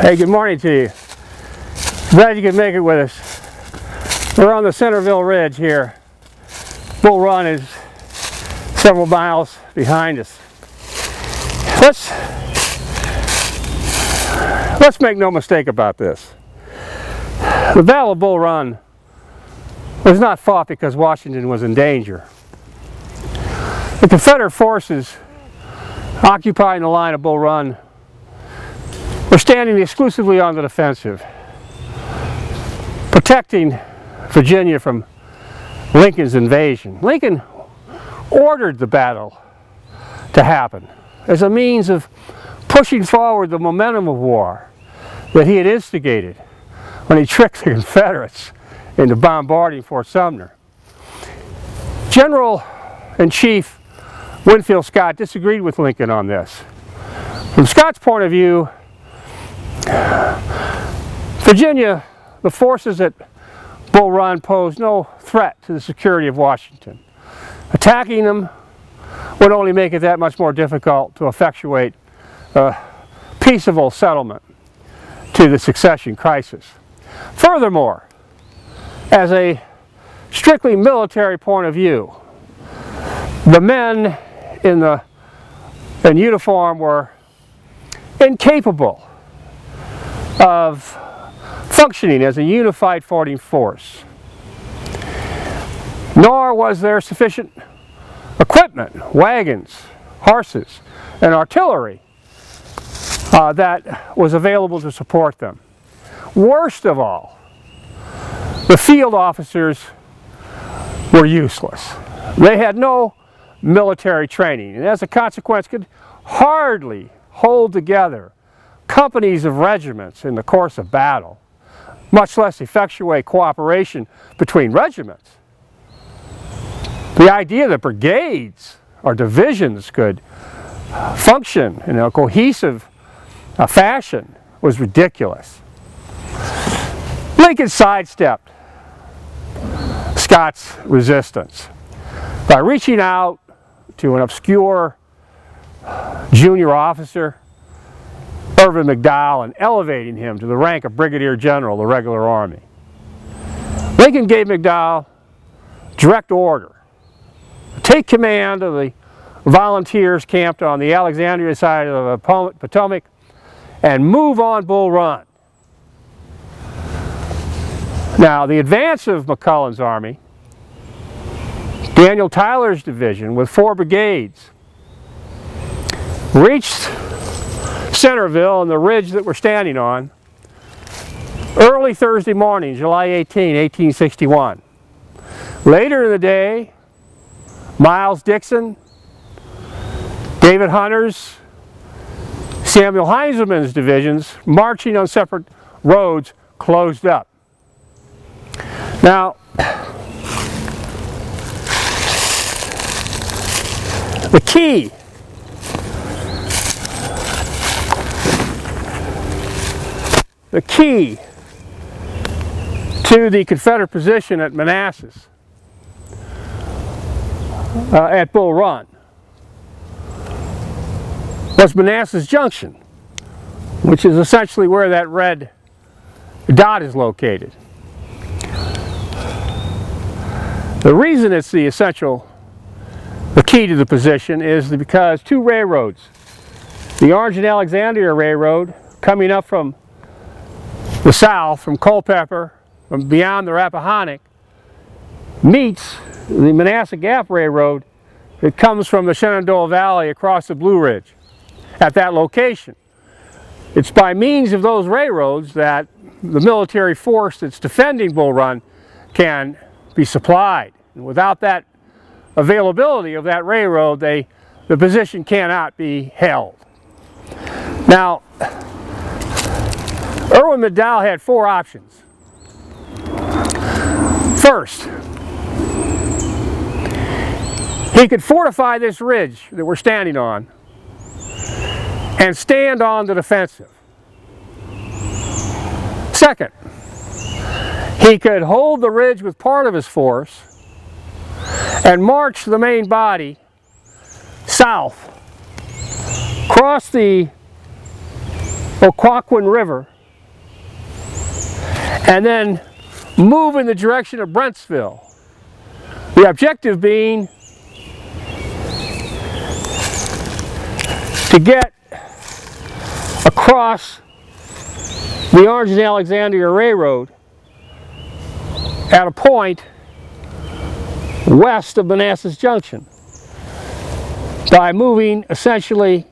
Hey, good morning to you. Glad you could make it with us. We're on the Centerville Ridge here. Bull Run is several miles behind us. Let's make no mistake about this. The Battle of Bull Run was not fought because Washington was in danger. The Confederate forces occupying the line of Bull Run were standing exclusively on the defensive, protecting Virginia from Lincoln's invasion. Lincoln ordered the battle to happen as a means of pushing forward the momentum of war that he had instigated when he tricked the Confederates into bombarding Fort Sumner. General-in-Chief Winfield Scott disagreed with Lincoln on this. From Scott's point of view, Virginia, the forces at Bull Run posed no threat to the security of Washington. Attacking them would only make it that much more difficult to effectuate a peaceable settlement to the succession crisis. Furthermore, as a strictly military point of view, the men in uniform were incapable of functioning as a unified fighting force. Nor was there sufficient equipment, wagons, horses, and artillery that was available to support them. Worst of all, the field officers were useless. They had no military training, and as a consequence could hardly hold together companies of regiments in the course of battle, much less effectuate cooperation between regiments. The idea that brigades or divisions could function in a cohesive fashion was ridiculous. Lincoln sidestepped Scott's resistance by reaching out to an obscure junior officer, Irvin McDowell, and elevating him to the rank of Brigadier General of the regular army. Lincoln gave McDowell direct order to take command of the volunteers camped on the Alexandria side of the Potomac and move on Bull Run. Now, the advance of McClellan's army, Daniel Tyler's division with 4 brigades, reached Centerville and the ridge that we're standing on early Thursday morning, July 18, 1861. Later in the day, Miles Dixon, David Hunter's, Samuel Heintzelman's divisions, marching on separate roads, closed up. Now, the key to the Confederate position at Manassas, at Bull Run, was Manassas Junction, which is essentially where that red dot is located. The reason it's the key to the position is because 2 railroads, the Orange and Alexandria Railroad, coming up from the south, from Culpeper, from beyond the Rappahannock, meets the Manassas Gap Railroad that comes from the Shenandoah Valley across the Blue Ridge at that location. It's by means of those railroads that the military force that's defending Bull Run can be supplied. And without that availability of that railroad, the position cannot be held. Now, Irvin McDowell had 4 options. First, he could fortify this ridge that we're standing on and stand on the defensive. Second, he could hold the ridge with part of his force and march the main body south, cross the Occoquan River, and then move in the direction of Brentsville. The objective being to get across the Orange and Alexandria Railroad at a point west of Manassas Junction by moving essentially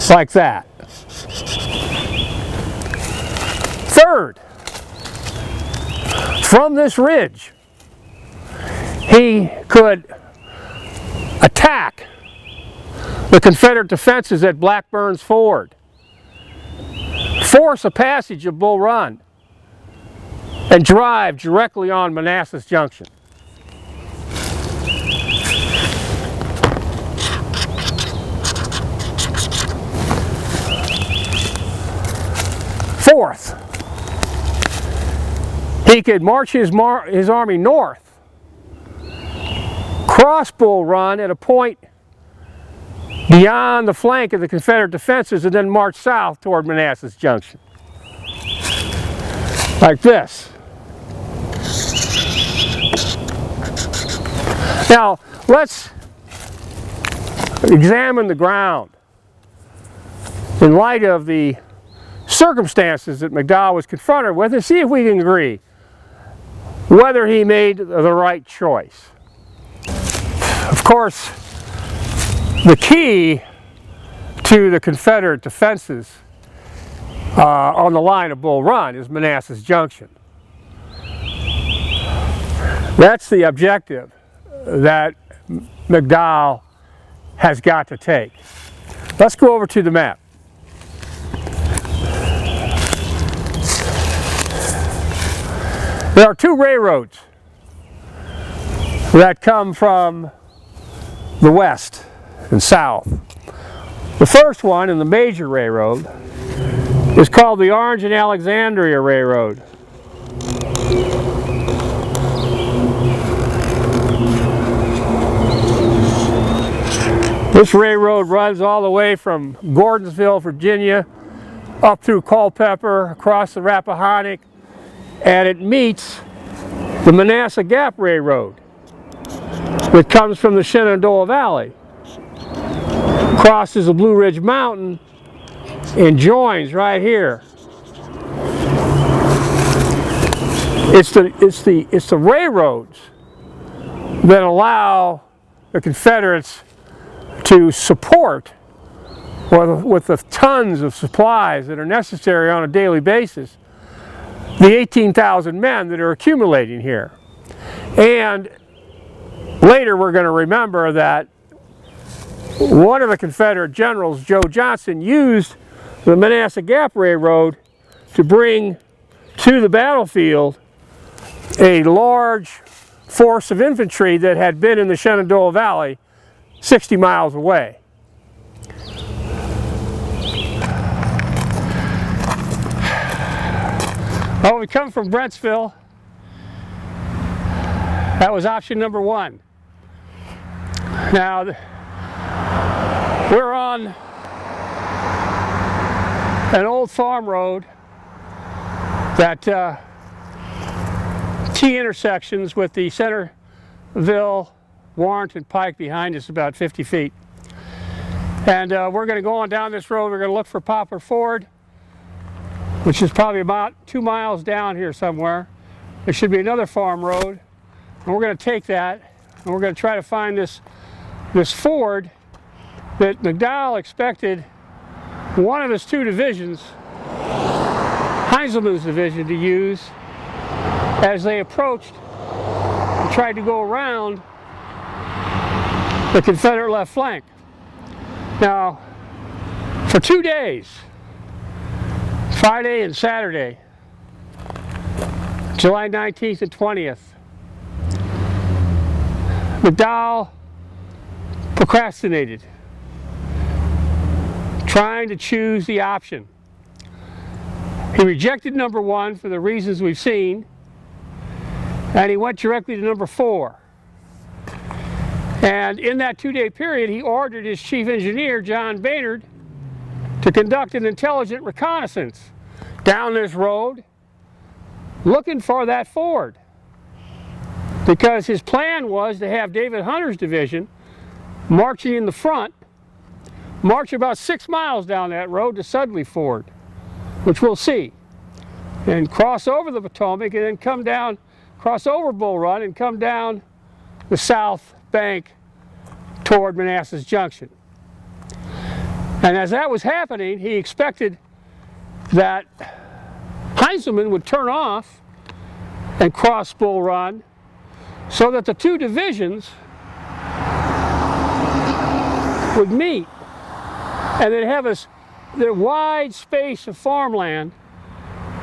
like that. Third, from this ridge, he could attack the Confederate defenses at Blackburn's Ford, force a passage of Bull Run, and drive directly on Manassas Junction. Fourth, he could march his army north, cross Bull Run at a point beyond the flank of the Confederate defenses, and then march south toward Manassas Junction. Like this. Now, let's examine the ground in light of the circumstances that McDowell was confronted with and see if we can agree whether he made the right choice. Of course, the key to the Confederate defenses on the line of Bull Run is Manassas Junction. That's the objective that McDowell has got to take. Let's go over to the map. There are two railroads that come from the west and south. The first one, and the major railroad, is called the Orange and Alexandria Railroad. This railroad runs all the way from Gordonsville, Virginia, up through Culpeper, across the Rappahannock, and it meets the Manassas Gap Railroad that comes from the Shenandoah Valley, crosses the Blue Ridge Mountain, and joins right here. It's the railroads that allow the Confederates to support with the tons of supplies that are necessary on a daily basis the 18,000 men that are accumulating here. And later we're going to remember that one of the Confederate generals, Joe Johnston, used the Manassas Gap Railroad to bring to the battlefield a large force of infantry that had been in the Shenandoah Valley 60 miles away. Well, we come from Brentsville. That was option number one. Now, we're on an old farm road that T intersections with the Centerville, Warrenton Pike behind us about 50 feet. And we're going to go on down this road. We're going to look for Poplar Ford, which is probably about 2 miles down here somewhere. There should be another farm road, and we're going to take that, and we're going to try to find this ford that McDowell expected one of his two divisions, Heintzelman's division, to use as they approached and tried to go around the Confederate left flank. Now, for 2 days, Friday and Saturday, July 19th and 20th, McDowell procrastinated, trying to choose the option. He rejected number one for the reasons we've seen, and he went directly to number 4. And in that 2-day period, he ordered his chief engineer, John Baynard, to conduct an intelligent reconnaissance down this road looking for that ford, because his plan was to have David Hunter's division marching in the front, march about 6 miles down that road to Sudley Ford, which we'll see, and cross over the Potomac and then come down, cross over Bull Run and come down the south bank toward Manassas Junction. And as that was happening, he expected that Heintzelman would turn off and cross Bull Run so that the two divisions would meet and they'd have their wide space of farmland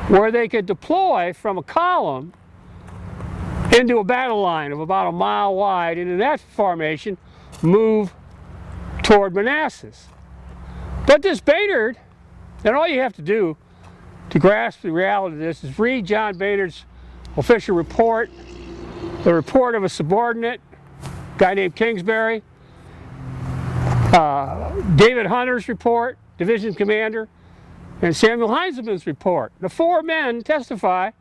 where they could deploy from a column into a battle line of about a mile wide, and in that formation move toward Manassas. But this Baynard, and all you have to do to grasp the reality of this is read John Baynard's official report, the report of a subordinate, a guy named Kingsbury, David Hunter's report, division commander, and Samuel Heintzelman's report. The four men testify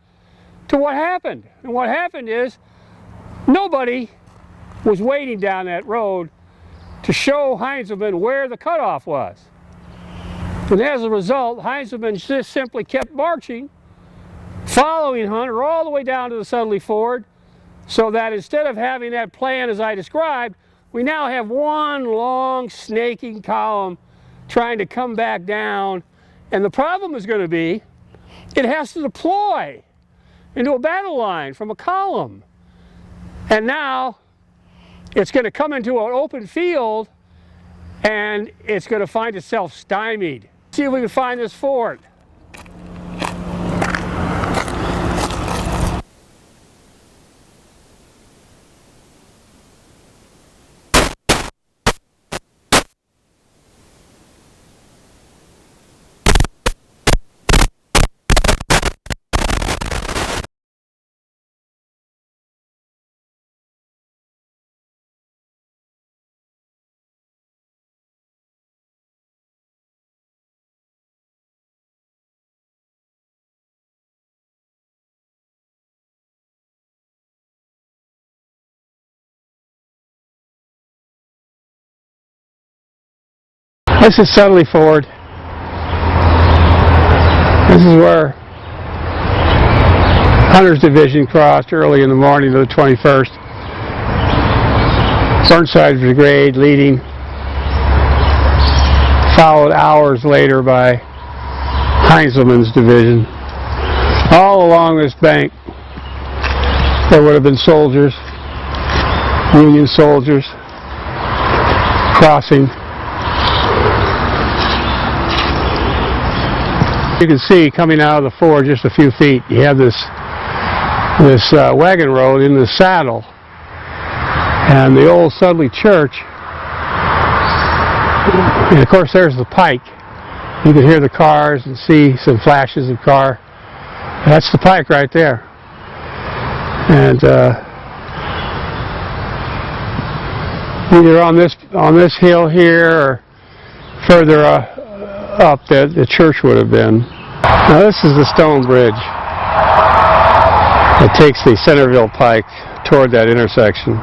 to what happened. And what happened is nobody was waiting down that road to show Heintzelman where the cutoff was. And as a result, Heintzelman just simply kept marching, following Hunter all the way down to the Sudley Ford, so that instead of having that plan as I described, we now have one long snaking column trying to come back down. And the problem is going to be, it has to deploy into a battle line from a column. And now it's going to come into an open field and it's going to find itself stymied. See if we can find this ford. This is Sudley Ford. This is where Hunter's division crossed early in the morning of the 21st. Burnside's brigade leading, followed hours later by Heintzelman's division. All along this bank there would have been soldiers, Union soldiers, crossing. You can see coming out of the ford just a few feet, you have this wagon road in the saddle, and the old Sudley Church, and of course there's the pike. You can hear the cars and see some flashes of car. That's the pike right there. And either on this hill here or further up that the church would have been. Now this is the stone bridge that takes the Centerville Pike toward that intersection.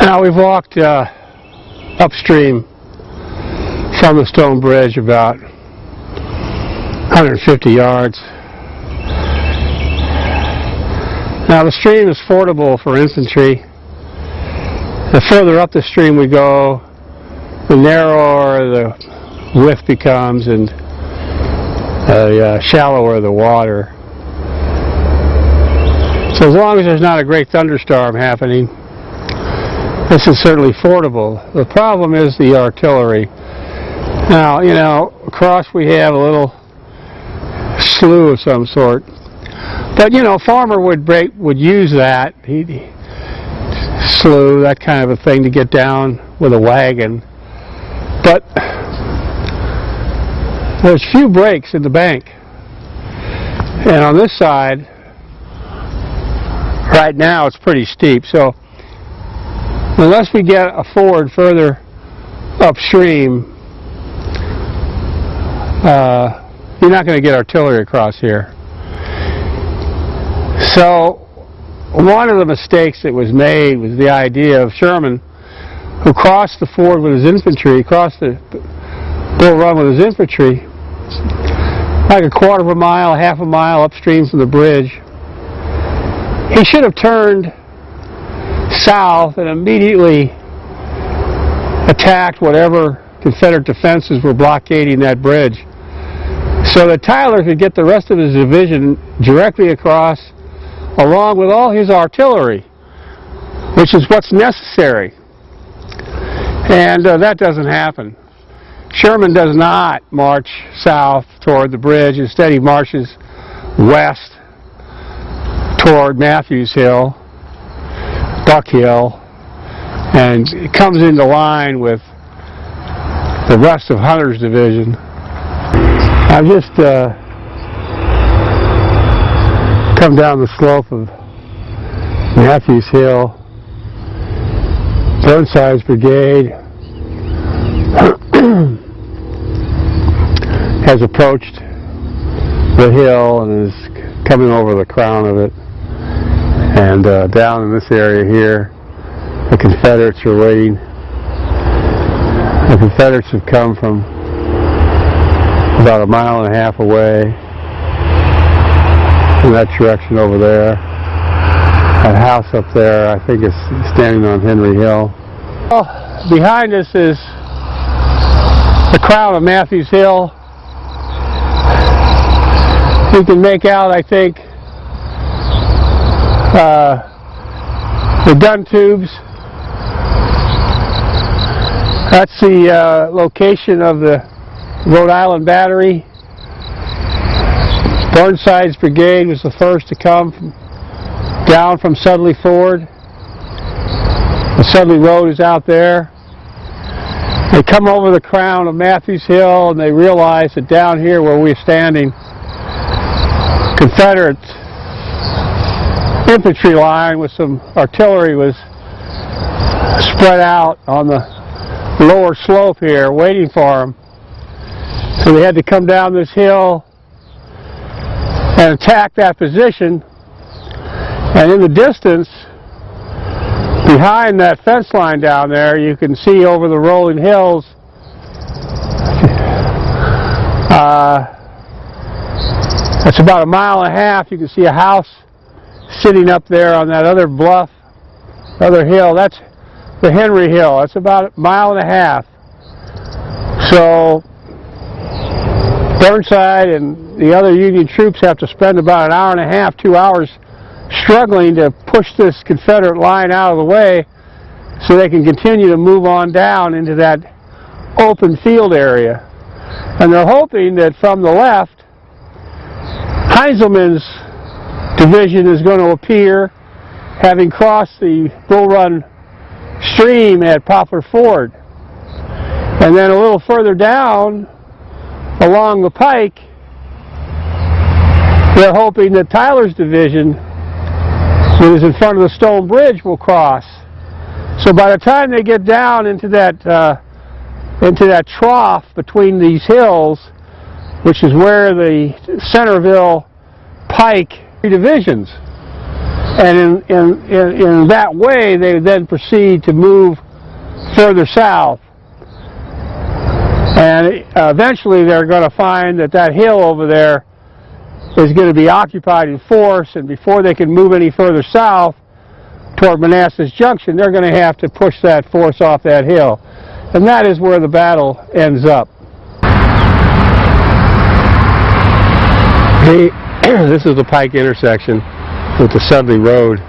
Now we've walked upstream from the stone bridge about 150 yards. Now the stream is fordable for infantry. The further up the stream we go, the narrower the width becomes and the shallower the water. So as long as there's not a great thunderstorm happening, this is certainly fordable. The problem is the artillery. Now, you know, across we have a little slough of some sort. But you know, farmer would use that slough, that kind of a thing, to get down with a wagon. But there's few breaks in the bank, and on this side, right now, it's pretty steep. So unless we get a ford further upstream, you're not going to get artillery across here. So one of the mistakes that was made was the idea of Sherman, who crossed the ford with his infantry, crossed the Bull Run with his infantry, like a quarter of a mile, half a mile upstream from the bridge. He should have turned south and immediately attacked whatever Confederate defenses were blockading that bridge, so that Tyler could get the rest of his division directly across, along with all his artillery, which is what's necessary. And that doesn't happen. Sherman does not march south toward the bridge. Instead, he marches west toward Matthews Hill, Buck Hill, and it comes into line with the rest of Hunter's division. I've just come down the slope of Matthews Hill. Burnside's brigade has approached the hill and is coming over the crown of it. And down in this area here, the Confederates are waiting. The Confederates have come from about 1.5 miles away in that direction over there. That house up there, I think, is standing on Henry Hill. Well, behind us is the crown of Matthews Hill. You can make out, I think, the gun tubes. That's the location of the Rhode Island Battery. Burnside's brigade was the first to come down from Sudley Ford. The Sudley Road is out there. They come over the crown of Matthews Hill and they realize that down here where we're standing, Confederate infantry line with some artillery was spread out on the lower slope here waiting for them. So they had to come down this hill and attack that position. And in the distance, behind that fence line down there, you can see over the rolling hills that's about 1.5 miles. You can see a house sitting up there on that other bluff, other hill. That's the Henry Hill. That's about 1.5 miles. So Burnside and the other Union troops have to spend about 1.5 hours, 2 hours struggling to push this Confederate line out of the way so they can continue to move on down into that open field area. And they're hoping that from the left, Heintzelman's division is going to appear, having crossed the Bull Run stream at Poplar Ford. And then a little further down along the pike, they're hoping that Tyler's division, that is in front of the stone bridge, will cross. So by the time they get down into that trough between these hills, which is where the Centerville Pike divisions, and in that way they then proceed to move further south. And eventually they're going to find that that hill over there is going to be occupied in force, and before they can move any further south toward Manassas Junction, they're going to have to push that force off that hill. And that is where the battle ends up. This is the Pike intersection with the Sudley Road.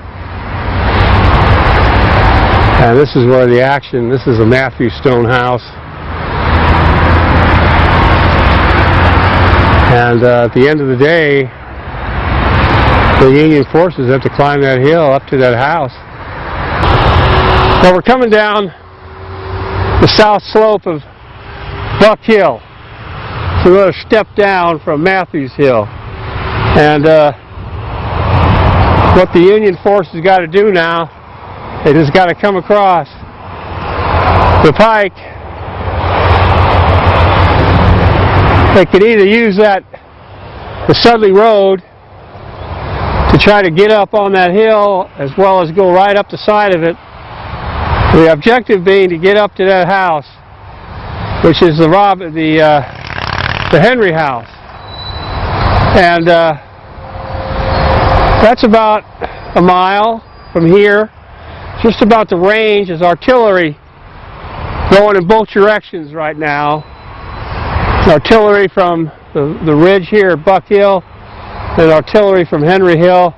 And this is where the action, this is a Matthews Stone house. And at the end of the day, the Union forces have to climb that hill up to that house. Well, we're coming down the south slope of Buck Hill. So we're going to step down from Matthews Hill. And what the Union forces got to do now, they just got to come across the pike, they could either use the Sudley Road to try to get up on that hill as well as go right up the side of it. The objective being to get up to that house, which is the Henry house. And that's about a mile from here. Just about the range. Is artillery going in both directions right now. Artillery from the ridge here at Buck Hill and artillery from Henry Hill.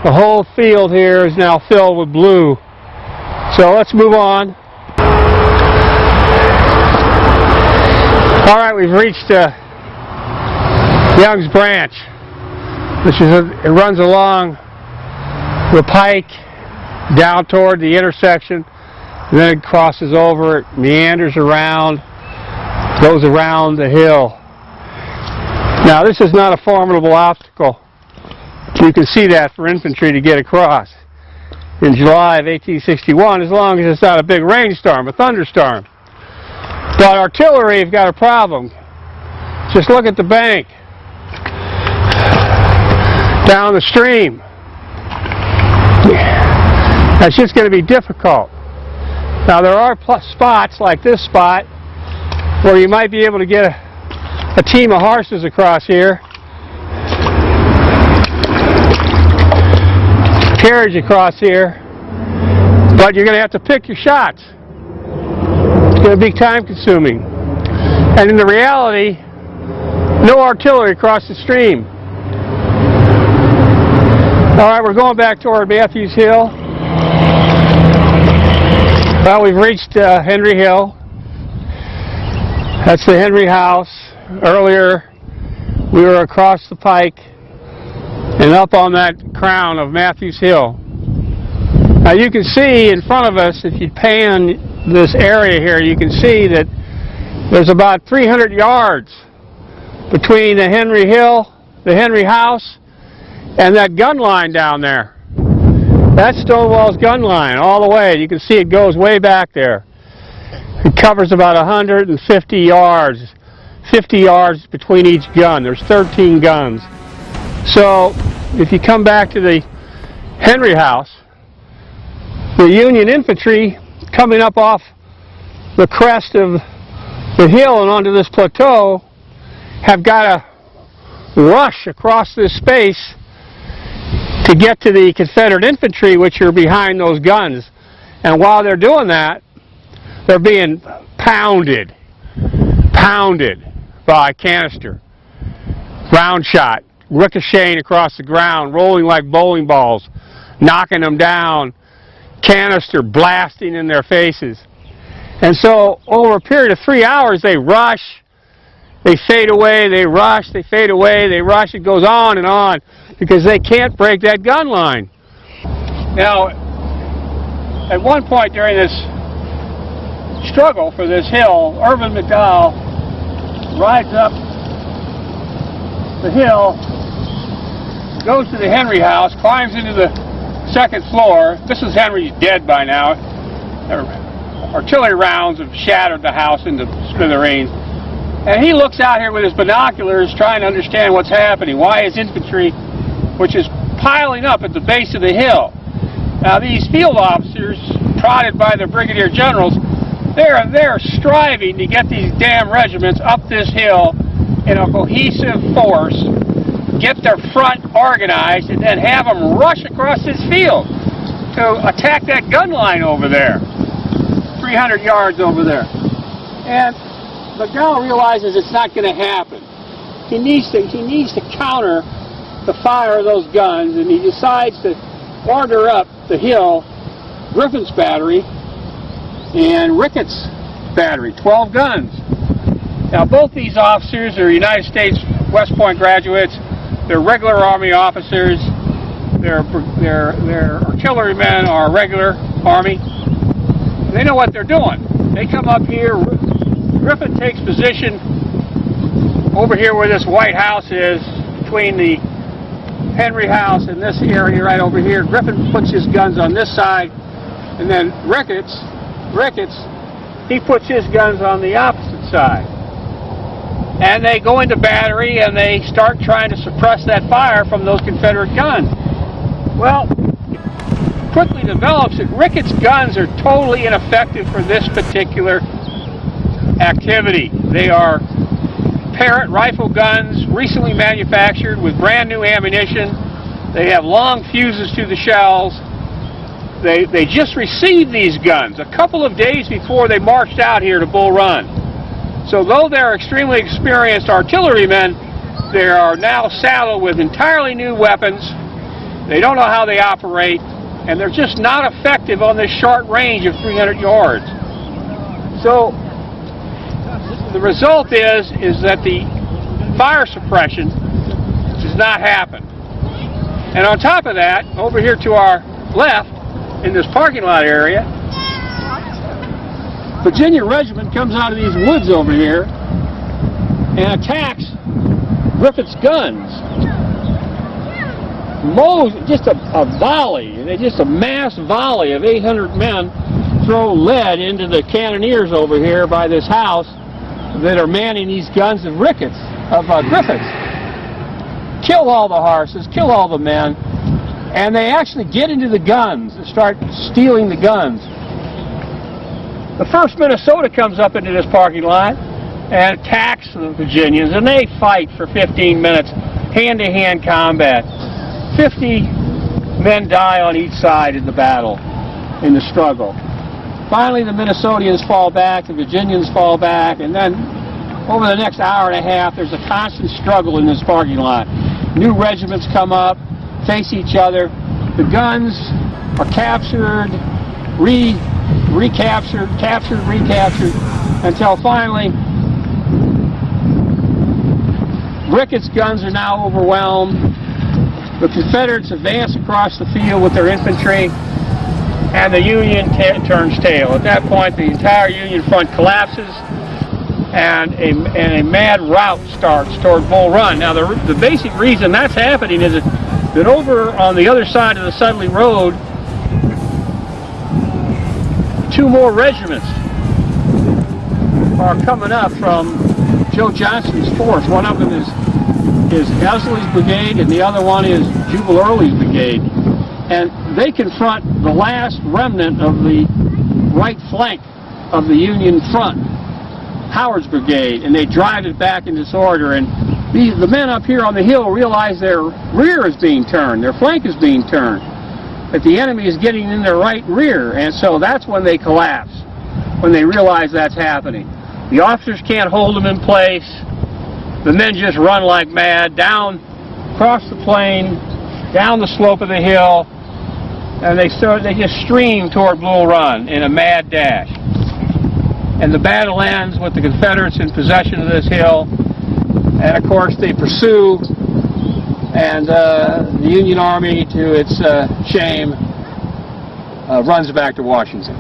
The whole field here is now filled with blue. So let's move on. Alright, we've reached Young's Branch, which it runs along the pike down toward the intersection, and then it crosses over, it meanders around, goes around the hill. Now this is not a formidable obstacle. You can see that for infantry to get across in July of 1861, as long as it's not a big rainstorm, a thunderstorm. But artillery have got a problem. Just look at the bank down the stream. That's just going to be difficult. Now there are spots like this spot where you might be able to get a team of horses across here, carriage across here, but you're going to have to pick your shots. It's going to be time consuming. And in the reality, no artillery across the stream. Alright, we're going back toward Matthews Hill. Well, we've reached Henry Hill. That's the Henry house. Earlier, we were across the pike and up on that crown of Matthews Hill. Now you can see in front of us, if you pan this area here, you can see that there's about 300 yards between the Henry Hill, the Henry house, and that gun line down there. That's Stonewall's gun line all the way. You can see it goes way back there. It covers about 150 yards. 50 yards between each gun. There's 13 guns. So if you come back to the Henry house, the Union infantry coming up off the crest of the hill and onto this plateau have got to rush across this space to get to the Confederate infantry, which are behind those guns. And while they're doing that, they're being pounded by canister, round shot, ricocheting across the ground, rolling like bowling balls, knocking them down, canister blasting in their faces. And so over a period of 3 hours, they rush, they fade away, they rush, they fade away, they rush. It goes on and on because they can't break that gun line. Now, at one point during this struggle for this hill, Irvin McDowell rides up the hill, goes to the Henry house, climbs into the second floor. Mrs. Henry's dead by now. Her artillery rounds have shattered the house into smithereens. And he looks out here with his binoculars trying to understand what's happening. Why is infantry, which is piling up at the base of the hill. Now these field officers, prodded by their brigadier generals, they're striving to get these damn regiments up this hill in a cohesive force, get their front organized, and then have them rush across this field to attack that gun line over there, 300 yards over there. And McDowell realizes it's not going to happen. He needs to counter the fire of those guns, and he decides to order up the hill Griffin's battery and Ricketts' battery, 12 guns. Now both these officers are United States West Point graduates. They're regular Army officers. Their artillerymen are regular Army. They know what they're doing. They come up here. Griffin takes position over here where this White House is, between the Henry house and this area right over here. Griffin puts his guns on this side, and then Ricketts he puts his guns on the opposite side. And they go into battery and they start trying to suppress that fire from those Confederate guns. Well, it quickly develops that Ricketts guns are totally ineffective for this particular activity. They are Parrott rifle guns, recently manufactured with brand new ammunition. They have long fuses to the shells. They just received these guns a couple of days before they marched out here to Bull Run. So though they're extremely experienced artillerymen, they are now saddled with entirely new weapons. They don't know how they operate, and they're just not effective on this short range of 300 yards. So the result is that the fire suppression does not happen. And on top of that, over here to our left, in this parking lot area, Virginia Regiment comes out of these woods over here and attacks Ricketts' guns. Just a volley, just a mass volley of 800 men throw lead into the cannoneers over here by this house that are manning these guns of Griffiths. Kill all the horses, kill all the men, and they actually get into the guns and start stealing the guns. The 1st Minnesota comes up into this parking lot and attacks the Virginians, and they fight for 15 minutes, hand-to-hand combat. 50 men die on each side in the battle, in the struggle. Finally, the Minnesotians fall back, the Virginians fall back, and then over the next hour and a half, there's a constant struggle in this parking lot. New regiments come up, face each other. The guns are captured, recaptured, captured, recaptured, until finally Ricketts' guns are now overwhelmed. The Confederates advance across the field with their infantry, and the Union turns tail. At that point, the entire Union front collapses, and a mad rout starts toward Bull Run. Now, the basic reason that's happening is that over on the other side of the Sudley Road, 2 more regiments are coming up from Joe Johnston's force. One of them is Esley's brigade, and the other one is Jubal Early's brigade. And they confront the last remnant of the right flank of the Union front, Howard's brigade, and they drive it back in disorder. And the men up here on the hill realize their rear is being turned, their flank is being turned, that the enemy is getting in their right rear, and so that's when they collapse, when they realize that's happening. The officers can't hold them in place. The men just run like mad down, across the plain, down the slope of the hill, and they just stream toward Bull Run in a mad dash. And the battle ends with the Confederates in possession of this hill, and of course they pursue, and the Union Army, to its shame, runs back to Washington.